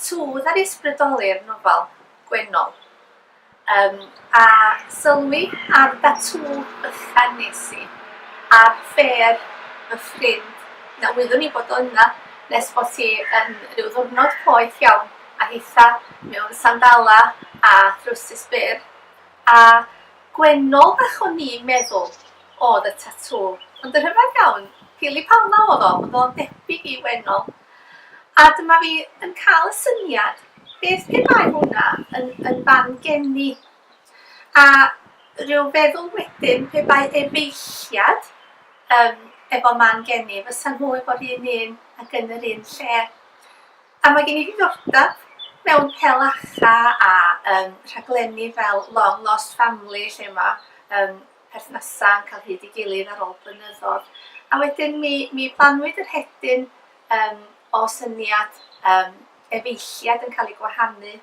tatŵ ar ysbrydoli'r nofel Gwennol. A sylwi ar tatŵ bychan nes i, ar ffer y ffrind, na wyddwn ni bod yna nes bod hi yn rhyw ddwrnod poeth iawn a hitha mewn sandala a thrwsus byr. A Gwennol bach o'n i'n meddwl oedd y tatŵ, ond yn rhyfedd iawn, Pili Palma oedd ond o'n debyg i Wennol. A dyma fi yn cael y syniad beth pe bai hwnna yn fan geni. A rhyw feddwl wedyn pe bai efeilliad efo man geni fysa nhw efo'r un un ac yn yr un lle. A mae gen i ddiddordeb mewn pelacha a rhaglenni fel Long Lost Family lle mae perthnasa'n cael hyd i gilydd ar ôl blynyddoedd. A wedyn mi planwyd yr hedyn o syniad efeilliad yn cael ei gwahanu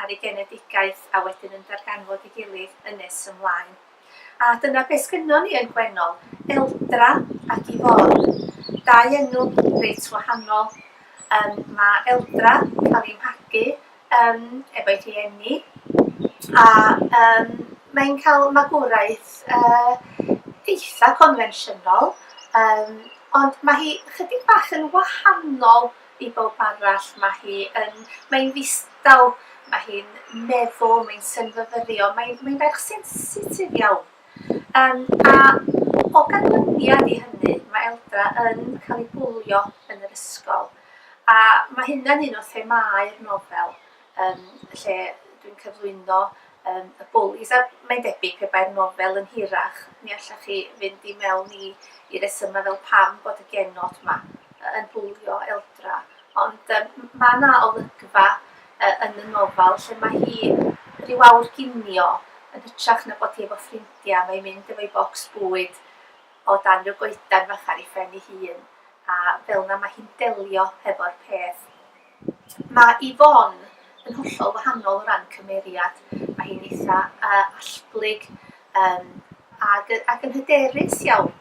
ar ei genedigaeth a wedyn yn darganfod ei gilydd yn nes ymlaen. A dyna beth sgynnon ni yn Gwennol, Eldra ac Ifon, dau enw reit wahanol. Mae Eldra yn cael ei mhagu efo'i rhieni a mae'n cael magwraeth eitha confensiynol, ond mae hi chydig bach yn wahanol i bob arall. Mae'n ddistaw, mae hi'n meddwl, mae'n synfyfyrio, mae'n ferch sensitif iawn. A o ganlyniad i hynny, mae Eldra yn cael ei bwlio yn yr ysgol. A mae hynna'n un o themau'r nofel, lle dwi'n cyflwyno y bwlis. A mae'n debyg pe bai'r nofel yn hirach. Mi allach chi fynd i mewn i resymau fel pam bod y genod yma yn bwlio Eldra. Ond mae yna olygfa yn y nofel lle mae hi rhyw awr ginio yn hytrach na bod hi efo ffrindiau. Mae'n mynd efo'i bocs bwyd o dan rhyw goedan fach ar ei phen ei hun. A fel yna mae hi'n delio hefo'r peth. Mae Ifon yn hollol wahanol o ran cymeriad. Mae hi'n eitha allblyg ac yn hyderus iawn.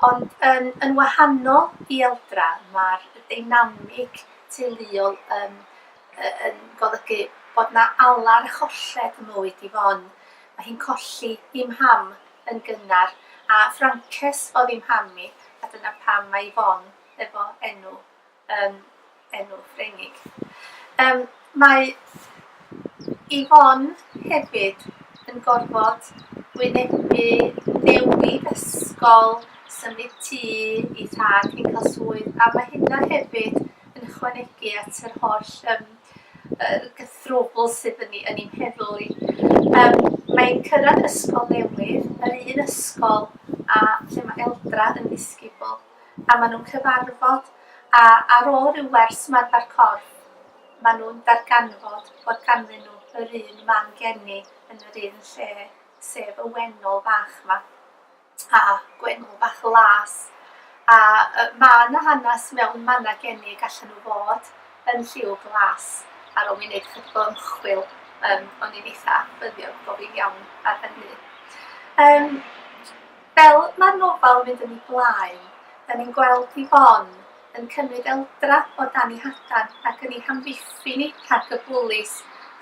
Ond yn wahanol i Eldra, mae'r dynamig teuluol yn golygu bod yna alar a cholled ym mywyd Ifon. Mae hi'n colli ei mham yn gynnar a Frances oedd ei mham hi, a dyna pam mae Ifon efo enw Ffrengig. Mae Ifon hefyd yn gorfod wynebu newid ysgol, symud tŷ i thad hi'n cael swydd, a mae hynna hefyd yn ychwanegu at yr holl gythrwbl sydd yn ei meddwl i. Mae'n cyrraedd ysgol newydd, yr un ysgol a lle mae Eldra yn ddisgybl. A maen nhw'n cyfarfod, a ar ôl rhyw wers ymarfer corff, maen nhw'n darganfod bod ganddyn nhw yr un man geni yn yr un lle, sef y Wennol fach yma, a Gwennol bach las. A mae yna hanes mewn manna geni gallen nhw fod yn lliw glas ar ôl mi wneud chydig o ymchwil. O'n i'n eitha ffyddiog bod fi'n iawn ar hynny. Fel mae'r nofel yn mynd yn ei blaen, da ni'n gweld Ifon yn cymryd Eldra o dan ei hadan ac yn ei hamddiffyn ni rhag y bwlis.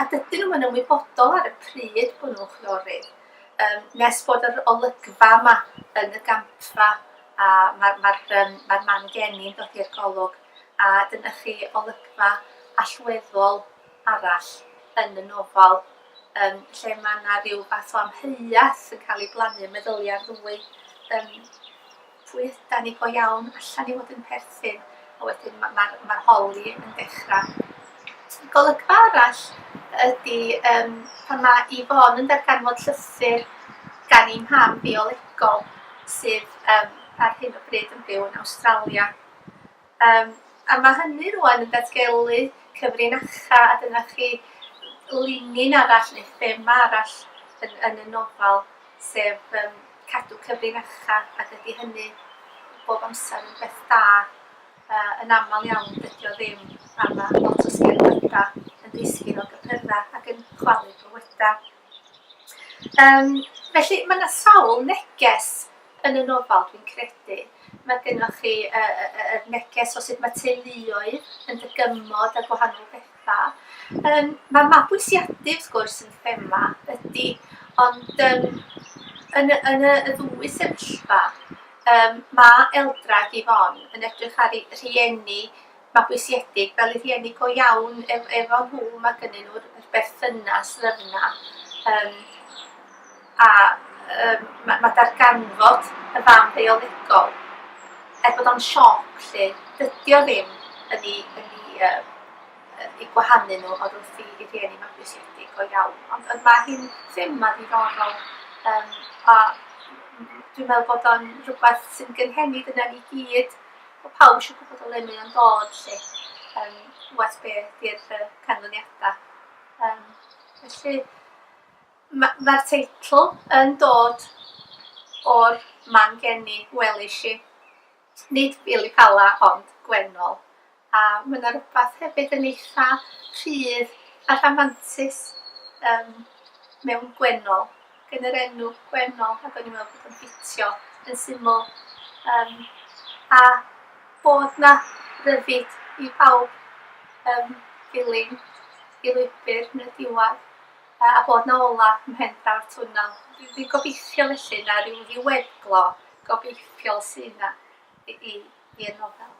A dydyn nhw'n ymwybodol ar y pryd bod nhw'n chwiorydd. Nes bod yr olygfa yma yn y gampfa a mae'r man geni'n dod i'r golwg. A dyna chi olygfa allweddol arall yn y nofel, lle mae yna rhyw fath o amheuaeth yn cael ei blannu meddyliau'r ddwy. Pwy ydan ni go iawn, allan ni fod yn perthyn, a wedyn mae'r holi yn dechrau. Golygfa arall ydy pan mae Ifon yn darganfod llythyr gan ei mham biolegol sydd ar hyn o bryd yn byw yn Awstralia. A mae hynny rwan yn datgelu cyfrinacha, a dyna chi linyn arall neu thema arall yn y nofel, sef cadw cyfrinacha, ac ydy hynny bob amser yn beth da. Yn aml iawn dydy o ddim, a mae lot o sgenwydda yn disgyn o gypyrra ac yn chwalu bywydau. Felly mae yna sawl neges yn y nofel dwi'n credu. Mae gennych chi y neges o sut mae teuluoedd yn dygymod a gwahanol bethau. Mae mabwysiadu wrth gwrs yn thema ydy, ond yn y ddwy sefyllfa mae Eldrad Ifon yn edrych ar ei rhieni mabwysiedig fel ei rhieni go iawn efo nhw, mae gennyn nhw'r berthynas ddyfna a mae darganfod y fam ddeuolegol bod o'n sioc lle dydy o ddim yn ei gwahanu nhw oedd wrth i rhieni mabwysiedig go iawn. Ond mae hi'n thema ddiddorol a dwi'n meddwl bod o'n rhywbeth sy'n gynhenid yna ni gyd. Bod pawb eisiau gwybod o le mae o'n dod lle. Wes beth i'r canlyniadau. Felly mae'r teitl yn dod o'r man geni welish i. Nid Fili Pala ond Gwennol. A mae yna rhywbeth hefyd yn eitha rhydd a rhamantus mewn Gwennol. Gen yr enw Gwennol ac o'n i'n meddwl bod yn ffitio yn syml. A bod na ryddid i pawb ddilyn i lwybr yn y diwadd a bod na ola ymhen draw'r twnnel. Dwi'n gobeithio felly na ryw ddiweddglo gobeithiol sydd yna i'r nofel.